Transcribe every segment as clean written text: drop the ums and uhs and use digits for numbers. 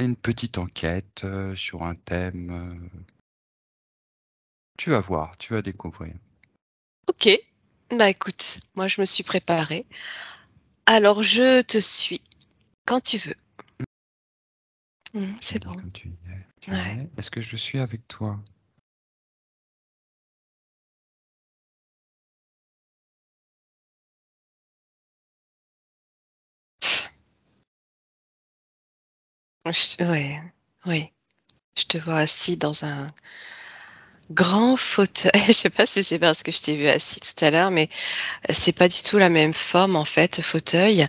une petite enquête sur un thème. Tu vas voir, tu vas découvrir. Ok. Bah écoute, moi je me suis préparée. Alors je te suis quand tu veux. Tu me C'est dis bon. quand tu Ouais. es. Est-ce que je suis avec toi? Ouais. Oui. Je te vois assis dans un grand fauteuil. Je sais pas si c'est parce que je t'ai vu assis tout à l'heure, mais c'est pas du tout la même forme en fait, fauteuil.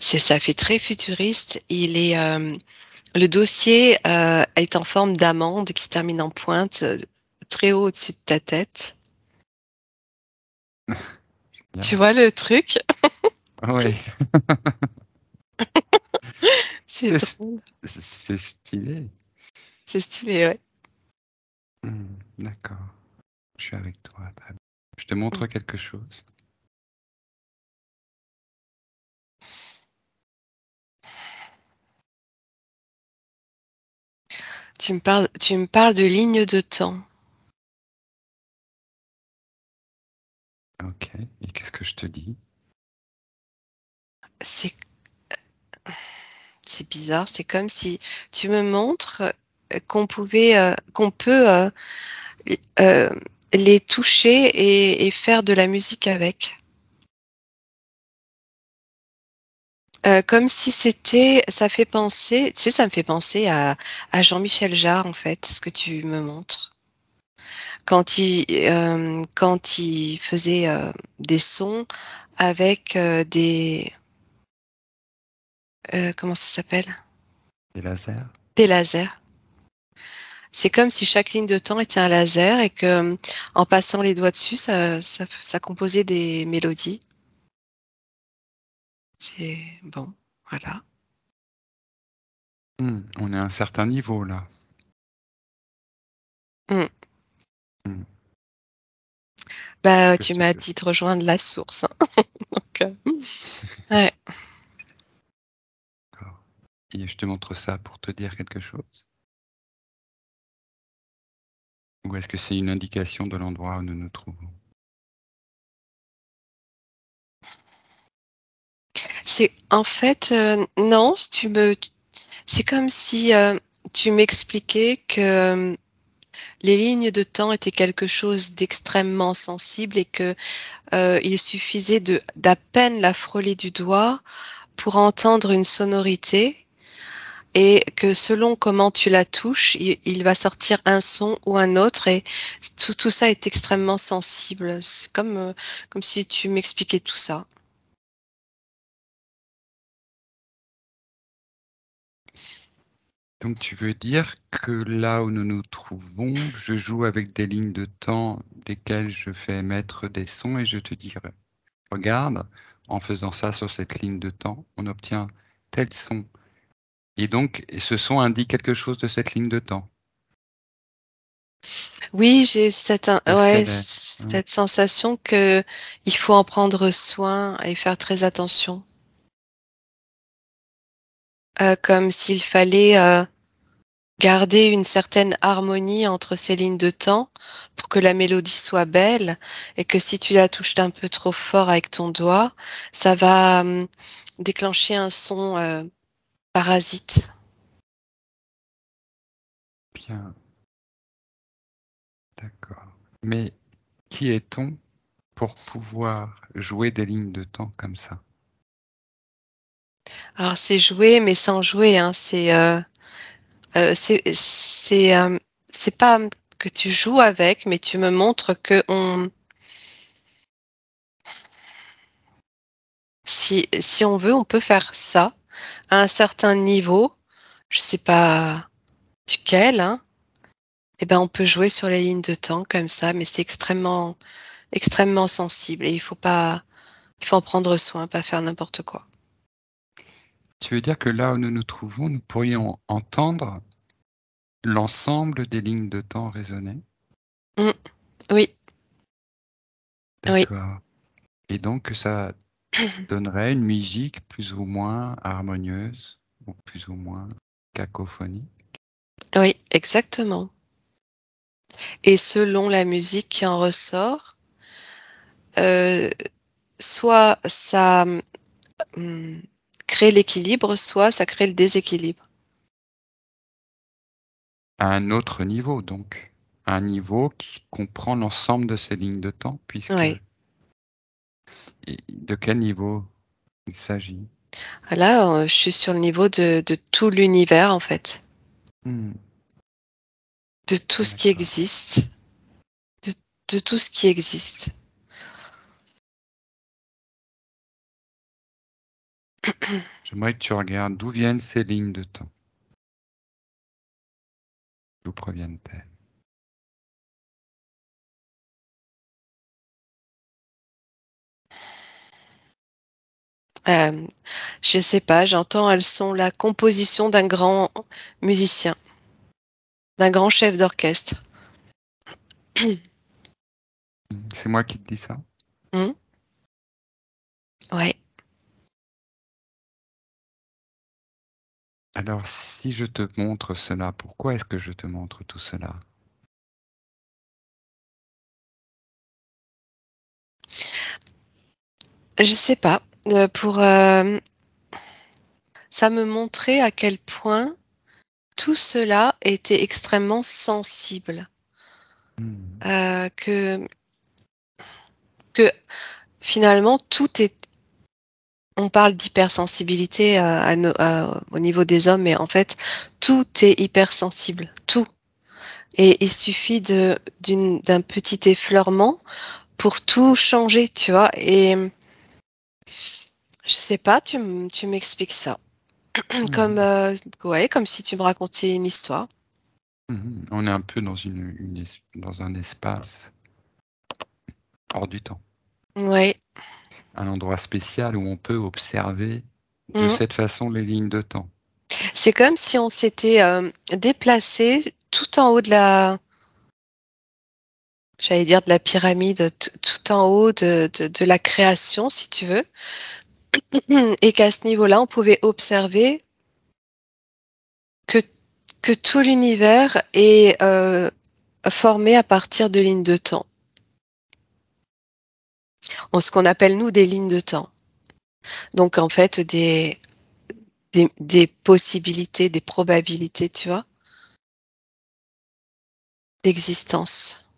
Ça fait très futuriste. Le dossier est en forme d'amande qui se termine en pointe, très haut au-dessus de ta tête. Tu Bien. vois le truc? Oui, C'est drôle. c'est stylé. C'est stylé, ouais. D'accord, je suis avec toi. Très bien. Je te Mm. montre quelque chose. Tu me parles de ligne de temps. Ok, et qu'est-ce que je te dis? C'est, c'est bizarre. C'est comme si tu me montres qu'on peut euh, les toucher et faire de la musique avec. Comme si ça fait penser, tu sais, ça me fait penser à Jean-Michel Jarre, en fait, ce que tu me montres. Quand il faisait des sons avec comment ça s'appelle? Des lasers? Des lasers. C'est comme si chaque ligne de temps était un laser et que, en passant les doigts dessus, ça composait des mélodies. C'est bon, voilà. On est à un certain niveau là. Mm. Hmm, Bah, que tu je te m'as fais. dit de rejoindre la source, hein. Donc, ouais. D'accord. Et je te montre ça pour te dire quelque chose? Ou est-ce que c'est une indication de l'endroit où nous nous trouvons? C'est en fait non, c'est comme si tu m'expliquais que les lignes de temps étaient quelque chose d'extrêmement sensible et que il suffisait de d'à peine la frôler du doigt pour entendre une sonorité et que selon comment tu la touches, il va sortir un son ou un autre et tout ça est extrêmement sensible. C'est comme si tu m'expliquais tout ça. Donc tu veux dire que là où nous nous trouvons, je joue avec des lignes de temps desquelles je fais émettre des sons et je te dis, regarde, en faisant ça sur cette ligne de temps, on obtient tel son. Et donc, ce son indique quelque chose de cette ligne de temps. Oui, Qu'est-ce ouais, qu'elle est? Hein. cette sensation que il faut en prendre soin et faire très attention. Comme s'il fallait garder une certaine harmonie entre ces lignes de temps pour que la mélodie soit belle et que si tu la touches d'un peu trop fort avec ton doigt, ça va déclencher un son parasite. Bien, d'accord. Mais qui est-on pour pouvoir jouer des lignes de temps comme ça? Alors c'est jouer, mais sans jouer, hein. Euh, c'est c'est c'est pas que tu joues avec, mais tu me montres que si on veut, on peut faire ça à un certain niveau. Je sais pas duquel, hein. Et ben on peut jouer sur les lignes de temps comme ça, mais c'est extrêmement sensible et il faut en prendre soin, pas faire n'importe quoi. Tu veux dire que là où nous nous trouvons, nous pourrions entendre l'ensemble des lignes de temps résonner? Mm. Oui, oui. D'accord. Et donc ça donnerait une musique plus ou moins harmonieuse, ou plus ou moins. cacophonie. Oui, exactement. Et selon la musique qui en ressort, euh, soit ça hum, crée l'équilibre, soit ça crée le déséquilibre. À un autre niveau, donc. Un niveau qui comprend l'ensemble de ces lignes de temps, puisque... Oui. De quel niveau il s'agit? Là, je suis sur le niveau de tout l'univers, en fait, Hmm, de tout ce qui d'accord. existe, de, de tout ce qui existe. J'aimerais que tu regardes d'où viennent ces lignes de temps. D'où proviennent-elles? Euh, je sais pas, j'entends, elles sont la composition d'un grand musicien, d'un grand chef d'orchestre. C'est moi qui te dis ça? Hmm. Ouais. Alors, si je te montre cela, pourquoi est-ce que je te montre tout cela? Je sais pas. Pour ça me montrait à quel point tout cela était extrêmement sensible. Hmm, Que finalement tout est. On parle d'hypersensibilité au niveau des hommes, mais en fait tout est hypersensible, tout. Et il suffit d'un petit effleurement pour tout changer, tu vois. Et je sais pas, tu m'expliques ça. Comme, mhm, ouais, comme si tu me racontais une histoire. mhm. On est un peu dans dans un espace hors du temps. Ouais. Un endroit spécial où on peut observer de Mm. cette façon les lignes de temps. C'est comme si on s'était déplacé tout en haut j'allais dire de la pyramide, tout en haut de la création, si tu veux, et qu'à ce niveau-là, on pouvait observer que, que tout l'univers est formé à partir de lignes de temps. Ce qu'on appelle, nous, des lignes de temps. Donc, en fait, des possibilités, des probabilités, tu vois, d'existence.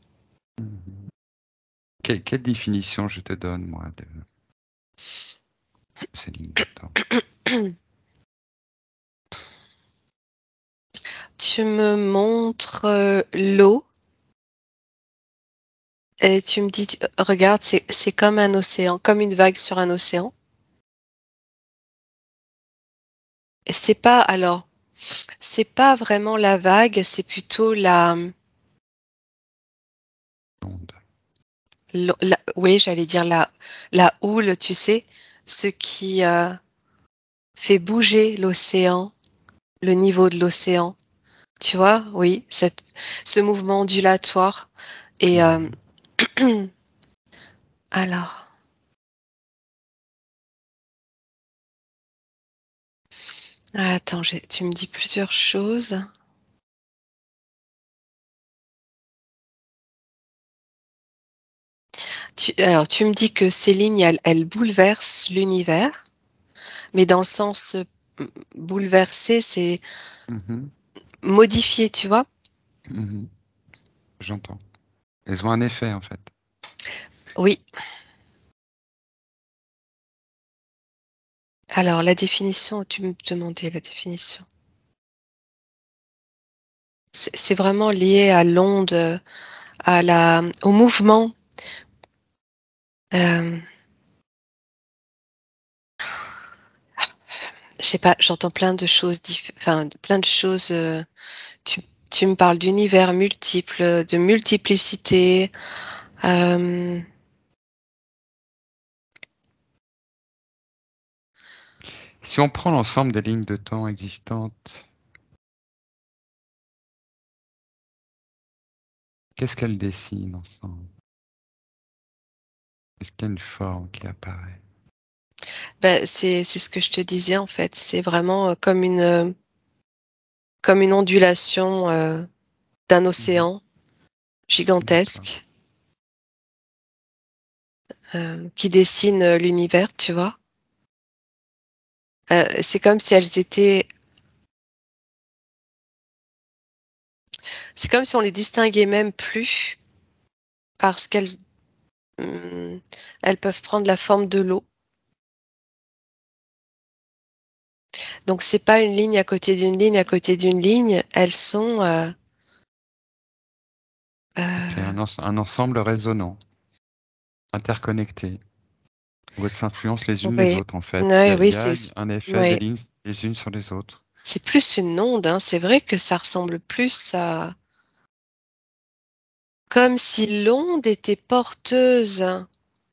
Mhm. Quelle définition je te donne, moi, de ces lignes de temps? Tu me montres l'eau et tu me dis, regarde, c'est comme un océan, comme une vague sur un océan. Et c'est pas vraiment la vague, c'est plutôt Onde. oui, j'allais dire la houle, tu sais, ce qui fait bouger l'océan, le niveau de l'océan. Tu vois, oui, ce mouvement ondulatoire. Et Mhm. alors, attends, tu me dis plusieurs choses. Alors, tu me dis que ces lignes, elles bouleversent l'univers, mais dans le sens bouleverser, c'est Mhm. modifier, tu vois? Mhm. J'entends. Elles ont un effet, en fait. Oui. Alors, la définition, tu me demandais la définition. C'est vraiment lié à l'onde, au mouvement. Euh, je sais pas, j'entends plein de choses, enfin, plein de choses. Tu, tu me parles d'univers multiple, de multiplicité. euh, Si on prend l'ensemble des lignes de temps existantes, qu'est-ce qu'elles dessinent ensemble? Est-ce qu'il y a une forme qui apparaît? ben, c'est ce que je te disais en fait. C'est vraiment comme une comme une ondulation d'un Mmh. océan D'accord. gigantesque qui dessine l'univers, tu vois? C'est comme si elles étaient c'est comme si on les distinguait même plus parce mmh, elles peuvent prendre la forme de l'eau. Donc c'est pas une ligne à côté d'une ligne, à côté d'une ligne, elles sont, OK, heu un ensemble résonnant, interconnecté, où elles s'influencent les unes les oui, autres, en fait. ouais, Il oui, y a c'est un effet des ouais, lignes les unes sur les autres. c'est plus une onde, hein. C'est vrai que ça ressemble plus à comme si l'onde était porteuse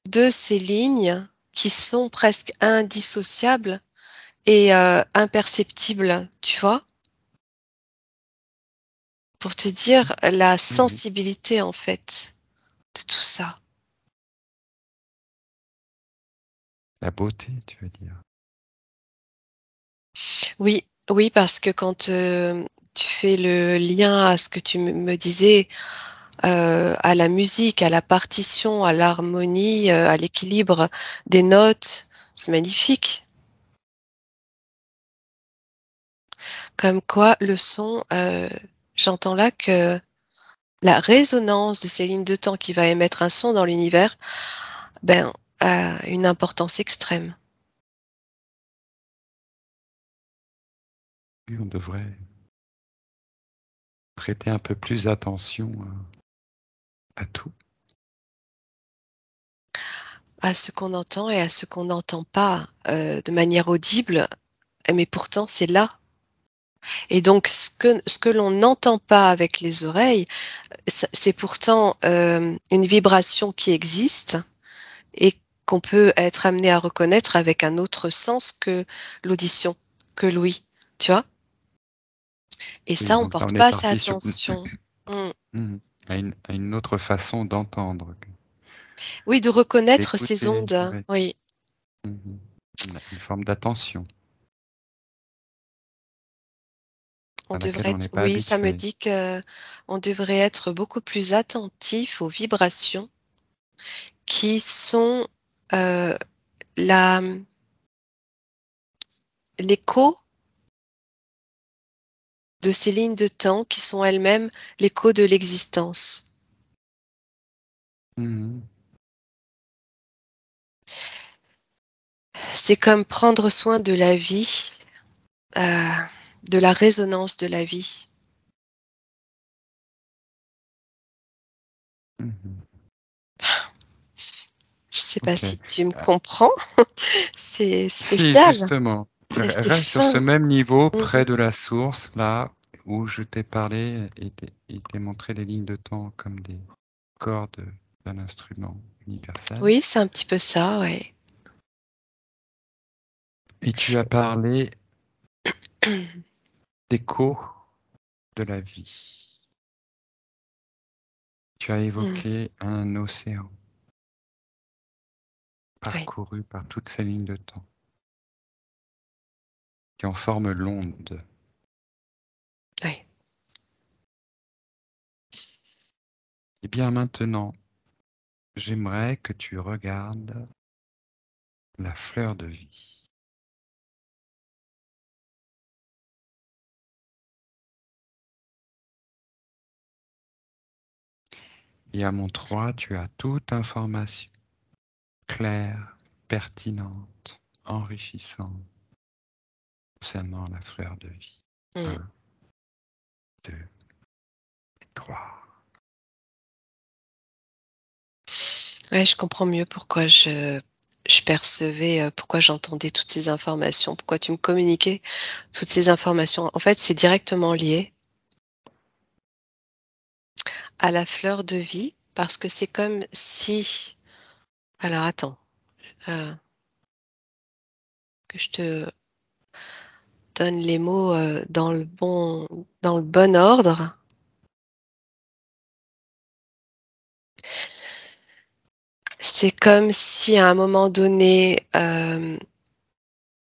de ces lignes qui sont presque indissociables et imperceptibles, tu vois? Pour te dire la Oui, oui. sensibilité, en fait, de tout ça. La beauté, tu veux dire? Oui, oui, parce que quand, tu fais le lien à ce que tu me disais, à la musique, à la partition, à l'harmonie, à l'équilibre des notes, c'est magnifique. Comme quoi le son, j'entends là que la résonance de ces lignes de temps qui va émettre un son dans l'univers, ben, a une importance extrême. Oui, on devrait prêter un peu plus attention à tout. À ce qu'on entend et à ce qu'on n'entend pas, de manière audible, mais pourtant c'est là. Et donc ce que l'on n'entend pas avec les oreilles, c'est pourtant, une vibration qui existe et qu'on peut être amené à reconnaître avec un autre sens que l'audition, que l'ouïe, tu vois? Et Oui, ça, on donc là, porte on est pas assez parti sur attention. Mmh. mmh à une autre façon d'entendre, Oui, de reconnaître ces d'écouter, ondes, ouais. oui. Mmh. Une forme d'attention On à laquelle devrait on être n'est pas oui, ça me habitué. dit que on devrait être beaucoup plus attentif aux vibrations qui sont, heu, la l'écho de ces lignes de temps qui sont elles-mêmes l'écho de l'existence. Mmh. C'est comme prendre soin de la vie, de la résonance de la vie. Mmh. Je sais pas OK. si tu me Ah, comprends? C'est si spécial justement, et c'est reste sur ce fin. même niveau, Mmh. près de la source, là où je t'ai parlé et t'ai montré les lignes de temps comme des cordes d'un instrument universel. Oui, c'est un petit peu ça, ouais. Et tu as parlé d'écho de la vie. Tu as Mmh. évoqué un océan Oui, parcouru par toutes ces lignes de temps qui en forment l'onde. oui. Eh bien maintenant, j'aimerais que tu regardes la fleur de vie. Et à mon 3, tu as toute information claire, pertinente, enrichissante concernant la fleur de vie. Mmh. 1, 2, 3. Ouais, je comprends mieux pourquoi je percevais, pourquoi j'entendais toutes ces informations, pourquoi tu me communiquais toutes ces informations. En fait, c'est directement lié à la fleur de vie parce que c'est comme si alors attends, heu, que je te donne les mots, dans le bon ordre. C'est comme si à un moment donné,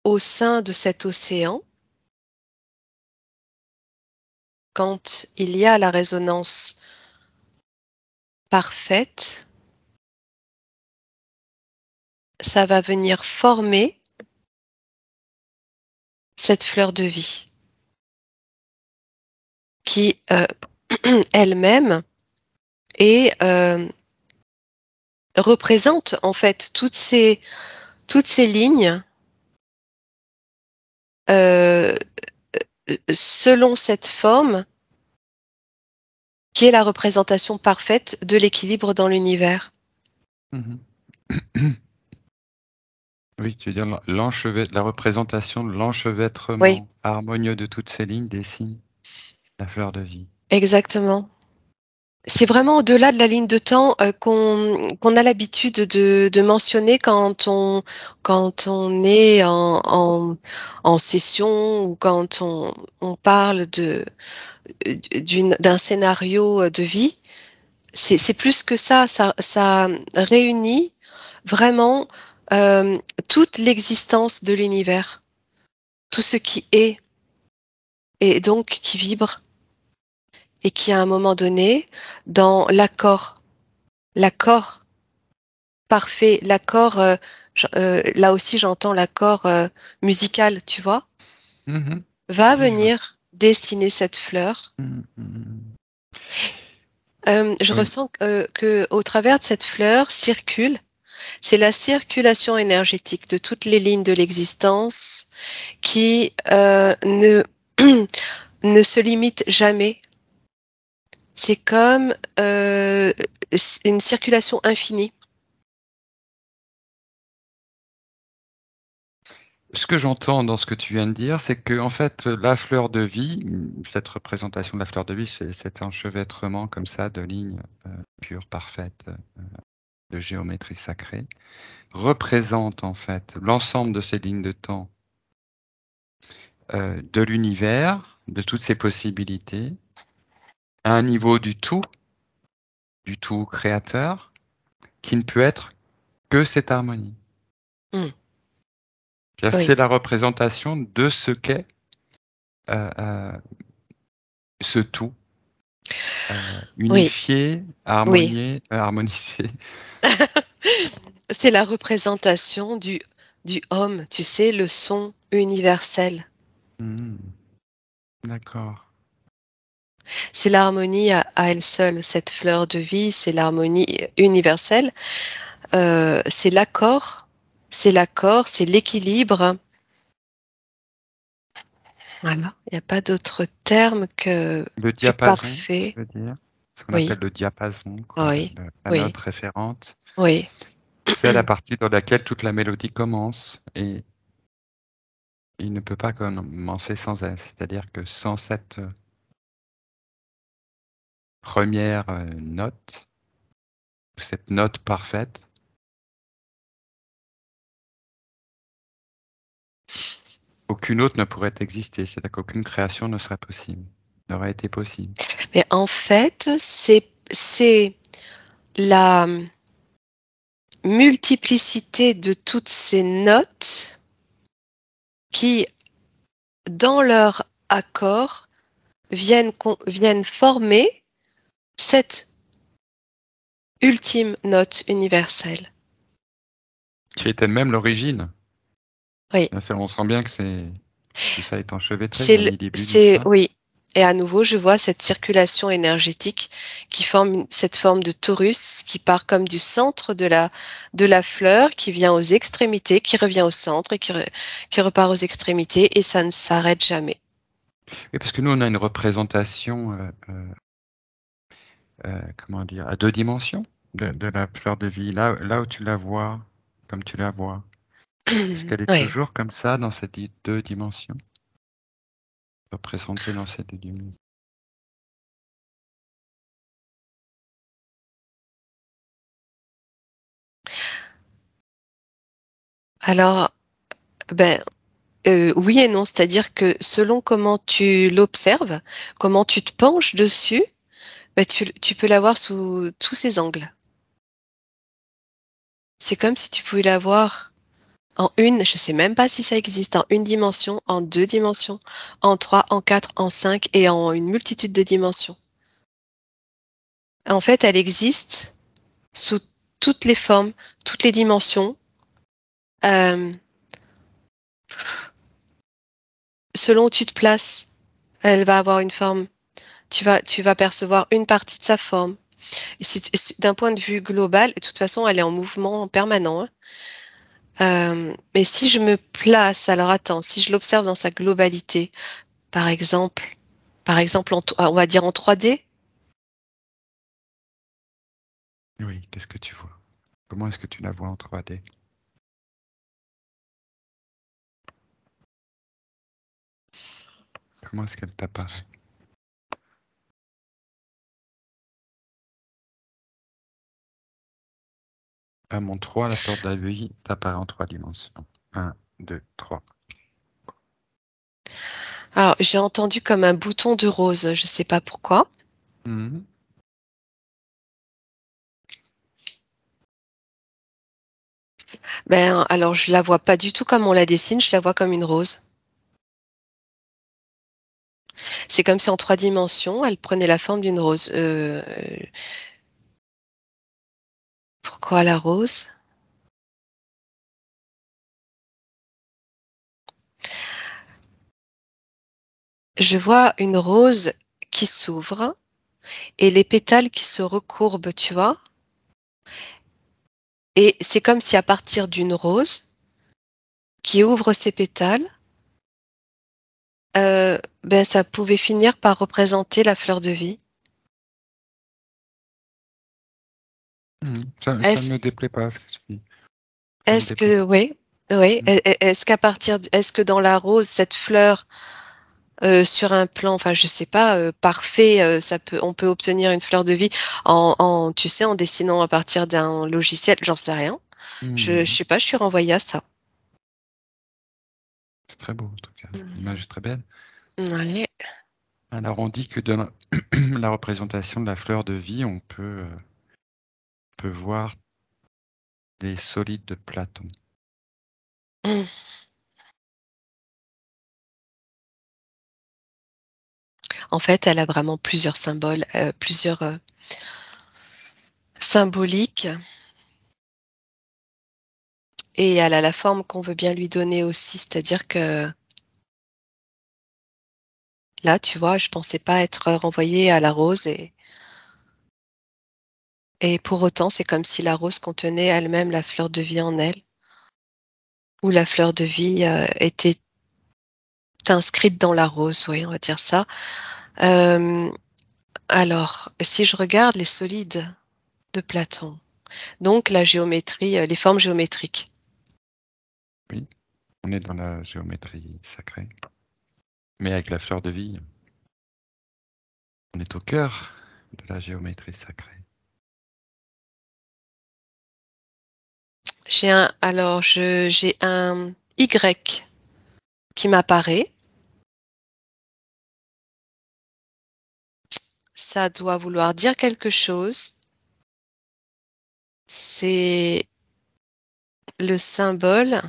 au sein de cet océan quand il y a la résonance parfaite, ça va venir former cette fleur de vie qui elle-même est représente en fait toutes ces lignes euh, selon cette forme qui est la représentation parfaite de l'équilibre dans l'univers. Mhm. Oui, tu veux dire la représentation de Oui, l'enchevêtrement harmonieux de toutes ces lignes dessine la fleur de vie. exactement. C'est vraiment au-delà de la ligne de temps qu'on a l'habitude de mentionner quand on est en session ou quand on parle d'un scénario de vie. C'est plus que ça réunit vraiment euh, toute l'existence de l'univers, tout ce qui est et donc qui vibre et qui à un moment donné, dans l'accord parfait, l'accord, là aussi j'entends l'accord musical, tu vois, Mhm. va Oui, je vois. venir dessiner cette fleur. Mhm. Je Oui. ressens que au travers de cette fleur circule, c'est la circulation énergétique de toutes les lignes de l'existence qui ne se limite jamais. C'est comme une circulation infinie. Ce que j'entends dans ce que tu viens de dire, c'est que en fait, la fleur de vie, cette représentation de la fleur de vie, c'est cet enchevêtrement comme ça de lignes pures, parfaites, de géométrie sacrée, représente en fait l'ensemble de ces lignes de temps de l'univers, de toutes ses possibilités, à un niveau du tout créateur, qui ne peut être que cette harmonie. Mm. C'est Oui, la représentation de ce qu'est euh, euh, ce tout oui, unifié, oui. harmonisé. C'est la représentation du homme, tu sais, le son universel. Hmm, d'accord. C'est l'harmonie à elle seule, cette fleur de vie, c'est l'harmonie universelle. C'est l'accord, c'est l'équilibre. Voilà, il n'y a pas d'autre terme que Le plus diapason, tu parfait. veux dire? Ce qu'on appelle Oui, le diapason, quoi, oui, la note oui, référente. oui. C'est la partie dans laquelle toute la mélodie commence et il ne peut pas commencer sans elle. C'est-à-dire que sans cette première note, cette note parfaite, aucune autre ne pourrait exister. C'est-à-dire qu'aucune création ne serait possible, n'aurait été possible. Mais en fait, c'est la multiplicité de toutes ces notes qui, dans leur accord, viennent former cette ultime note universelle. Qui est elle-même l'origine. Oui, On sent bien que tout ça est enchevêtré, il y a un nidibus du ça. oui. Et à nouveau, je vois cette circulation énergétique qui forme cette forme de torus qui part comme du centre de la fleur, qui vient aux extrémités, qui revient au centre et qui repart aux extrémités et ça ne s'arrête jamais. Oui, parce que nous, on a une représentation, comment dire, à deux dimensions de la fleur de vie. Là où tu la vois, comme tu la vois. Est-ce qu'elle est Oui. toujours comme ça dans ces deux dimensions? Représentée dans ces deux dimensions. Alors, ben, oui et non, c'est-à-dire que selon comment tu l'observes, comment tu te penches dessus, ben, tu peux l'avoir sous tous ses angles. C'est comme si tu pouvais l'avoir. En une, je sais même pas si ça existe, en une dimension, en deux dimensions, en trois, en quatre, en cinq et en une multitude de dimensions. En fait, elle existe sous toutes les formes, toutes les dimensions. Euh, Selon où tu te places, elle va avoir une forme. Tu vas percevoir une partie de sa forme. Et d'un point de vue global, de toute façon, elle est en mouvement permanent, hein. Mais si je me place, alors attends, si je l'observe dans sa globalité, par exemple, on va dire en 3D. Oui, qu'est-ce que tu vois? Comment est-ce que tu la vois en 3D? Comment est-ce qu'elle t'apparaît? À mon 3, la fleur de la vie t'apparaît en 3 dimensions. 1, 2, 3. Alors, j'ai entendu comme un bouton de rose, je sais pas pourquoi. Mhm. Ben, alors, je la vois pas du tout comme on la dessine, je la vois comme une rose. C'est comme si en 3 dimensions, elle prenait la forme d'une rose. Pourquoi la rose? Je vois une rose qui s'ouvre et les pétales qui se recourbent, tu vois? Et c'est comme si à partir d'une rose qui ouvre ses pétales, ben, ça pouvait finir par représenter la fleur de vie. Ça ne me Est-ce, déplaît pas ce que tu dis. Ça me est-ce déplaît que, pas. oui, oui, Mm. est-ce que dans la rose, cette fleur, sur un plan, enfin, je sais pas, parfait, on peut obtenir une fleur de vie tu sais, en dessinant à partir d'un logiciel, j'en sais rien. Je Mhm. sais pas, je suis renvoyée à ça. C'est très beau en tout cas. L'image est très belle. Ouais. Alors on dit que dans la représentation de la fleur de vie, on peut voir des solides de Platon. Mm. En fait, elle a vraiment plusieurs symboles, plusieurs symboliques, et elle a la forme qu'on veut bien lui donner aussi. C'est-à-dire que là, tu vois, je pensais pas être renvoyée à la rose, et pour autant, c'est comme si la rose contenait elle-même la fleur de vie en elle, ou la fleur de vie était inscrite dans la rose, oui, on va dire ça. Euh, alors, si je regarde les solides de Platon, donc la géométrie, les formes géométriques. Oui, on est dans la géométrie sacrée. Mais avec la fleur de vie, on est au cœur de la géométrie sacrée. J'ai un Y qui m'apparaît. Ça doit vouloir dire quelque chose. C'est le symbole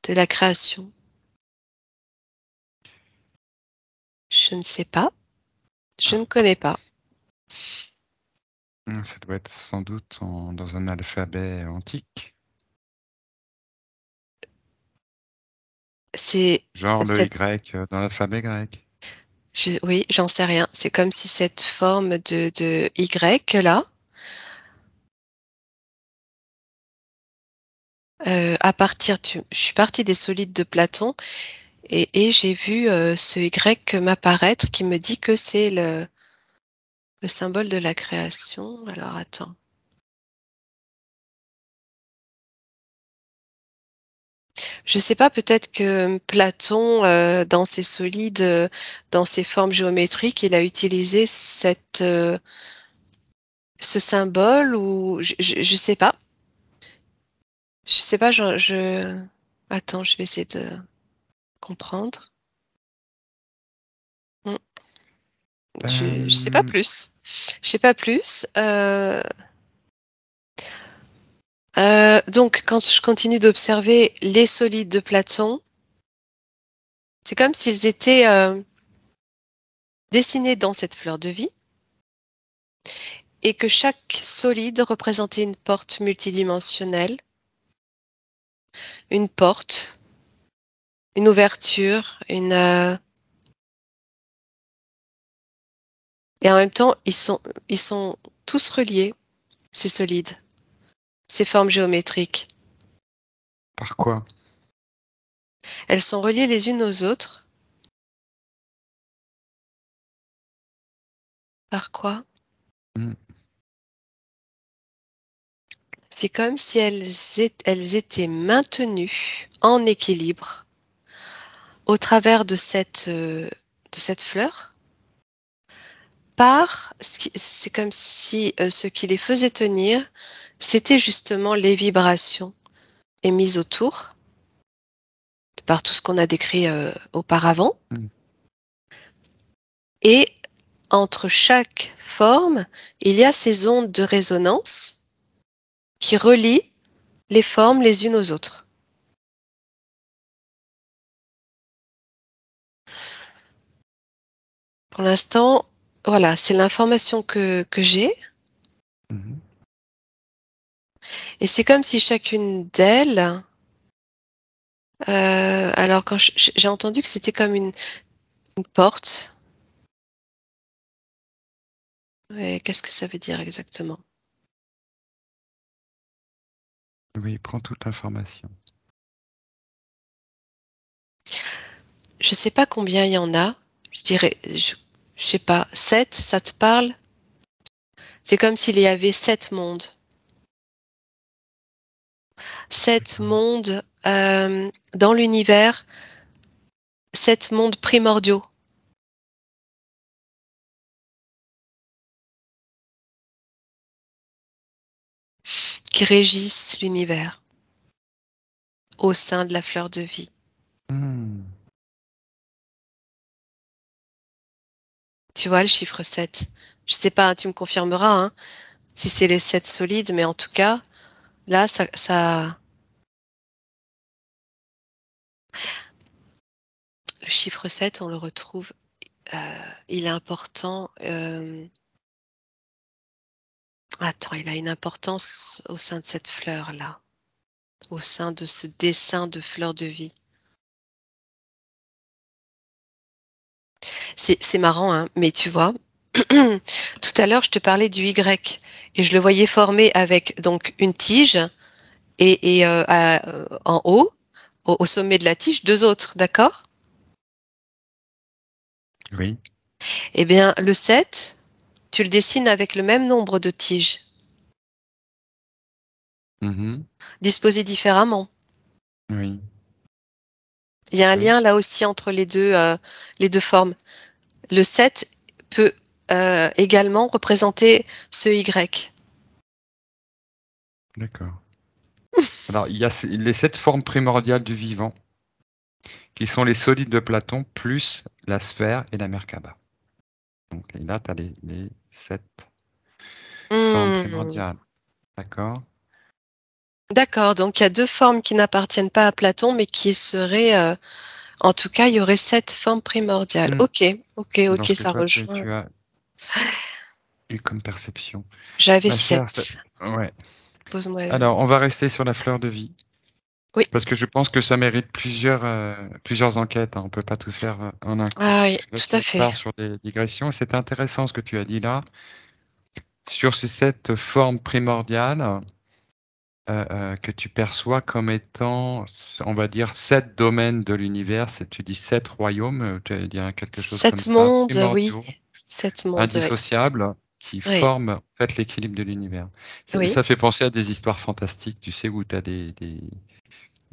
de la création. Je ne sais pas. Je ne connais pas. Ça doit être sans doute dans un alphabet antique, C'est genre le cette, Y dans l'alphabet grec. oui, j'en sais rien. C'est comme si cette forme de Y là, je suis partie des solides de Platon, et j'ai vu ce Y m'apparaître qui me dit que c'est le symbole de la création. Alors attends. Je sais pas, peut-être que Platon, dans ses solides, dans ses formes géométriques, il a utilisé ce symbole, ou je sais pas. Je sais pas, Attends, je vais essayer de comprendre. Hmm. Je sais pas Euh, plus. Je sais pas plus. Donc, quand je continue d'observer les solides de Platon, c'est comme s'ils étaient dessinés dans cette fleur de vie et que chaque solide représentait une porte multidimensionnelle, une porte, une ouverture, et en même temps, ils sont tous reliés, ces solides, ces formes géométriques. Par quoi? Elles sont reliées les unes aux autres. Par quoi? Mm. C'est comme si elles étaient maintenues en équilibre au travers de cette fleur. C'est comme si ce qui les faisait tenir, c'était justement les vibrations émises autour par tout ce qu'on a décrit auparavant. Mm. Et entre chaque forme, il y a ces ondes de résonance qui relient les formes les unes aux autres. Pour l'instant, voilà, c'est l'information que j'ai. Mhm. Et c'est comme si chacune d'elles, alors quand j'ai entendu que c'était comme une porte. Ouais, qu'est-ce que ça veut dire exactement? Oui, prends toute l'information. Je sais pas combien il y en a. Je dirais, je sais pas, 7, ça te parle? C'est comme s'il y avait 7 mondes. 7 D'accord. mondes dans l'univers, 7 mondes primordiaux qui régissent l'univers au sein de la fleur de vie. Mm. Tu vois le chiffre 7? Je sais pas, tu me confirmeras hein, si c'est les 7 solides, mais en tout cas, là, le chiffre 7, on le retrouve, il est important. Attends, il a une importance au sein de cette fleur-là, au sein de ce dessin de fleur de vie. C'est marrant, hein, mais tu vois, tout à l'heure, je te parlais du Y et je le voyais formé avec donc une tige et en haut, au sommet de la tige, deux autres, d'accord? Oui. Eh bien, le 7, tu le dessines avec le même nombre de tiges, Mhm. disposées différemment. Oui. Il y a un Oui. lien là aussi entre les deux formes. Le 7 peut également représenter ce Y. D'accord. Alors, il y a les 7 formes primordiales du vivant, qui sont les solides de Platon, plus la sphère et la Merkaba. Donc là, tu as les 7 formes Hmm. primordiales. D'accord? D'accord, donc il y a deux formes qui n'appartiennent pas à Platon, mais qui seraient, en tout cas, il y aurait sept formes primordiales. Mm. Ok, ok, Dans ok, ce que ça toi, rejoint. tu as eu comme perception. J'avais Ma chère, sept. ouais. Pose-moi. Alors, on va rester sur la fleur de vie, Oui, parce que je pense que ça mérite plusieurs enquêtes, hein. On ne peut pas tout faire en un coup. ah oui, Là, tout à tu fait. pars sur des digressions. C'est intéressant ce que tu as dit là. Sur ces 7 formes primordiales, que tu perçois comme étant, on va dire, 7 domaines de l'univers. Tu dis 7 royaumes, tu as dit quelque chose comme Sept ça, mondes, oui. primordiaux, Sept mondes, oui. indissociables, qui Oui, forment en fait l'équilibre de l'univers. oui. Ça fait penser à des histoires fantastiques, tu sais, où tu as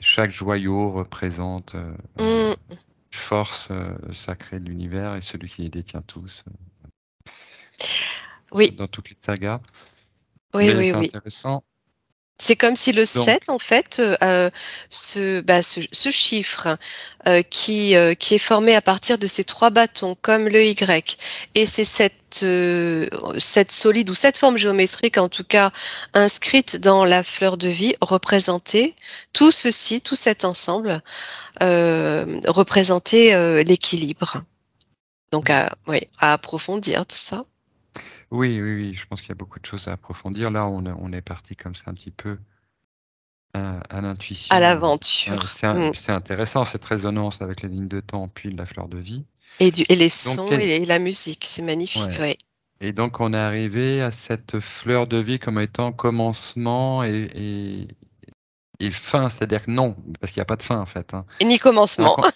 chaque joyau représente Hmm, une force sacrée de l'univers et celui qui les détient tous, oui, dans toutes les sagas. oui, Mais oui, c'est oui. intéressant. C'est comme si le Donc 7 en fait, ce chiffre, qui est formé à partir de ces 3 bâtons comme le Y et c'est cette solide ou cette forme géométrique en tout cas inscrite dans la fleur de vie représentait tout ceci, tout cet ensemble, représentait, l'équilibre. Donc oui, à approfondir tout ça. oui, oui, oui, je pense qu'il y a beaucoup de choses à approfondir. Là, on est parti comme ça un petit peu à À l'intuition, mais l'aventure. Mmh. c'est intéressant cette résonance avec les lignes de temps, puis la fleur de vie. Et les Donc sons quel et la musique, c'est magnifique, ouais oui. et donc on est arrivé à cette fleur de vie comme étant commencement et fin, c'est-à-dire que non, parce qu'il y a pas de fin en fait, hein. Et ni C'est un commencement. com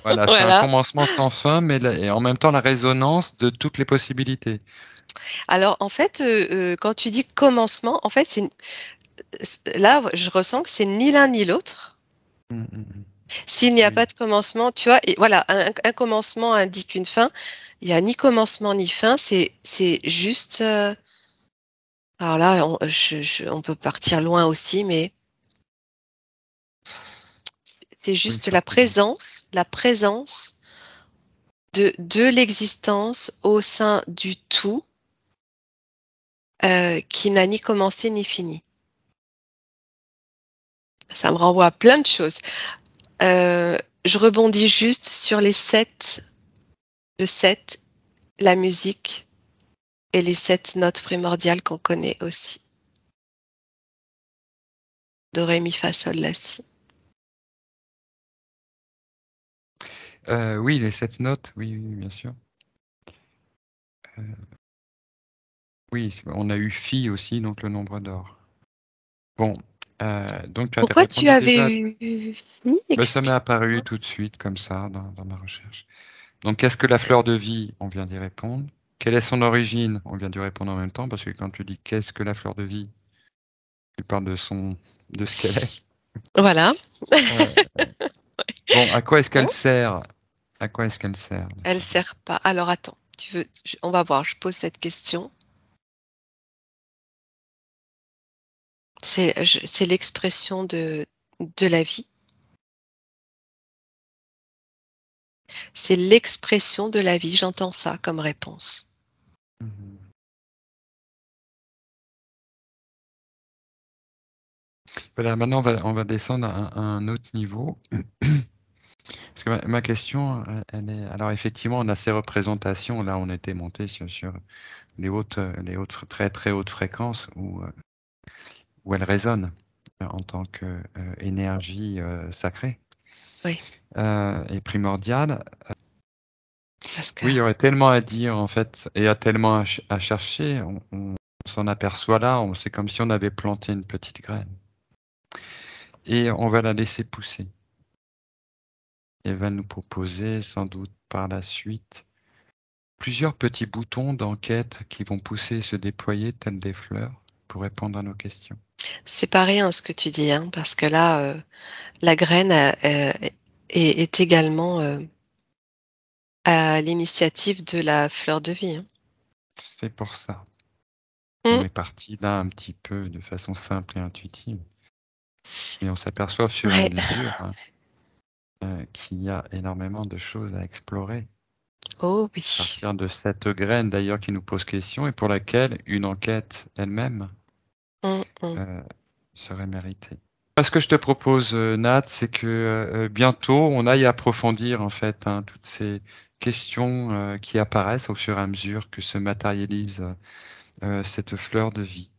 Voilà, c'est un Voilà. commencement sans fin, mais la et en même temps la résonance de toutes les possibilités. Alors en fait, quand tu dis commencement, en fait, là, je ressens que c'est ni l'un ni l'autre. Mmh, mmh mh. S'il n'y a pas Oui, de commencement, tu vois? Et voilà, un commencement indique une fin. Il y a ni commencement ni fin, c'est juste, alors là, on peut partir loin aussi, mais c'est oui, juste certainement. la présence de l'existence au sein du tout, qui n'a ni commencé ni fini. Ça me renvoie à plein de choses. Je rebondis juste sur le 7, la musique et les 7 notes primordiales qu'on connaît aussi. Do, ré, mi, fa, sol, la, si. Oui, les 7 notes, oui, oui, bien sûr. Heu, oui, on a eu Fi aussi, donc le nombre d'or. Bon, donc tu as Pourquoi tu répondu avais déjà eu fi? ça m'est apparu Explique-moi. tout de suite comme ça dans ma recherche. Donc qu'est-ce que la fleur de vie? On vient d'y répondre. Quelle est son origine? On vient d'y répondre en même temps parce que quand tu dis: «Qu'est-ce que la fleur de vie?» tu parles de ce qu'elle est. Voilà. Heu, bon, à quoi est-ce qu'elle Bon, sert? À quoi est-ce qu'elle sert la elle fleur de vie? sert pas. Alors attends, tu veux on va voir, je pose cette question. C'est l'expression de la vie. C'est l'expression de la vie, j'entends ça comme réponse. Mmh mh. Voilà, maintenant on va descendre à un autre niveau. Parce que ma question, elle est alors effectivement, on a ces représentations, là, on était monté sur les hautes très, très hautes fréquences où elles résonnent en tant que, énergie, sacrée, Oui, et primordiale. parce que Oui, il y aurait tellement à dire, en fait, et à tellement à chercher. On s'en aperçoit là, c'est comme si on avait planté une petite graine et on va la laisser pousser et va nous proposer sans doute par la suite plusieurs petits boutons d'enquête qui vont pousser et se déployer tels des fleurs pour répondre à nos questions. c'est pas rien ce que tu dis, hein, parce que là, la graine, est également, à l'initiative de la fleur de vie, hein. C'est pour ça. On Mmh. est parti là un petit peu de façon simple et intuitive, mais on s'aperçoit au fur et à Ouais. mesure, hein, qu'il y a énormément de choses à explorer. Oh À oui. partir de cette graine d'ailleurs qui nous pose question et pour laquelle une enquête elle-même, Mmh mh. heu, serait méritée. Ce que je te propose, Nat, c'est que, bientôt on aille approfondir en fait, hein, toutes ces questions, qui apparaissent au fur et à mesure que se matérialise, cette fleur de vie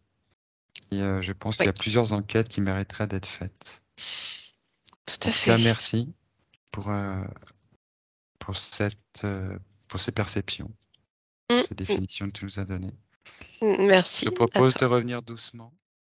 et je pense qu'il Oui, y a plusieurs enquêtes qui mériteraient d'être faites. tout En à tout cas, fait. merci pour, pour cette, pour ces perceptions, pour Mmh ces mh. définitions que tu nous as données. Je te Merci à propose toi. de revenir doucement.